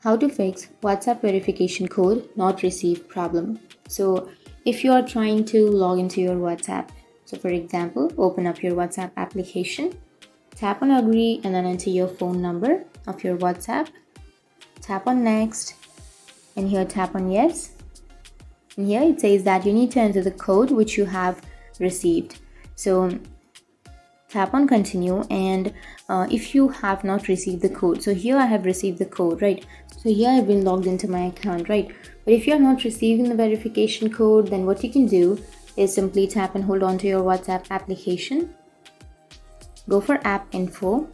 How to fix WhatsApp verification code not received problem. So if you are trying to log into your WhatsApp, so for example, open up your WhatsApp application, tap on agree and then enter your phone number of your WhatsApp, tap on next and here tap on yes. And here it says that you need to enter the code which you have received. So tap on continue and if you have not received the code, so here I have received the code, right? So here I've been logged into my account, right? But if you're not receiving the verification code, then what you can do is simply tap and hold on to your WhatsApp application, go for app info,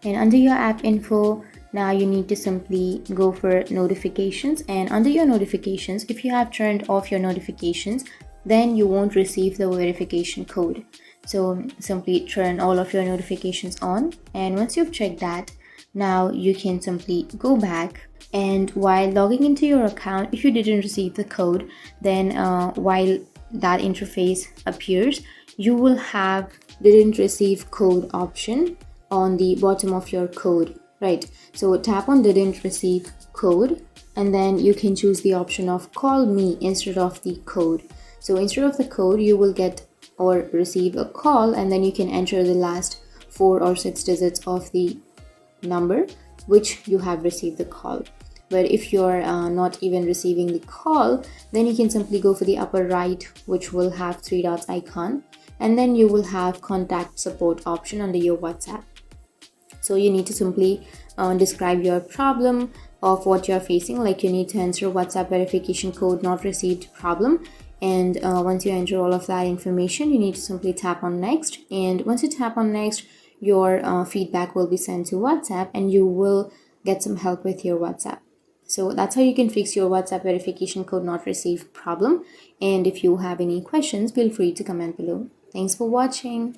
and under your app info now you need to simply go for notifications, and under your notifications, if you have turned off your notifications, then you won't receive the verification code. So simply turn all of your notifications on, and once you've checked that, now you can simply go back, and while logging into your account, if you didn't receive the code, then while that interface appears, you will have didn't receive code option on the bottom of your code, right? So tap on didn't receive code, and then you can choose the option of call me instead of the code. So instead of the code, you will get or receive a call, and then you can enter the last 4 or 6 digits of the number which you have received the call. But if you're not even receiving the call, then you can simply go for the upper right, which will have 3 dots icon, and then you will have contact support option under your WhatsApp. So you need to simply describe your problem of what you're facing, like you need to enter WhatsApp verification code not received problem, and once you enter all of that information, you need to simply tap on next, and once you tap on next, your feedback will be sent to WhatsApp and you will get some help with your WhatsApp. So that's how you can fix your WhatsApp verification code not received problem, and if you have any questions, feel free to comment below. Thanks for watching.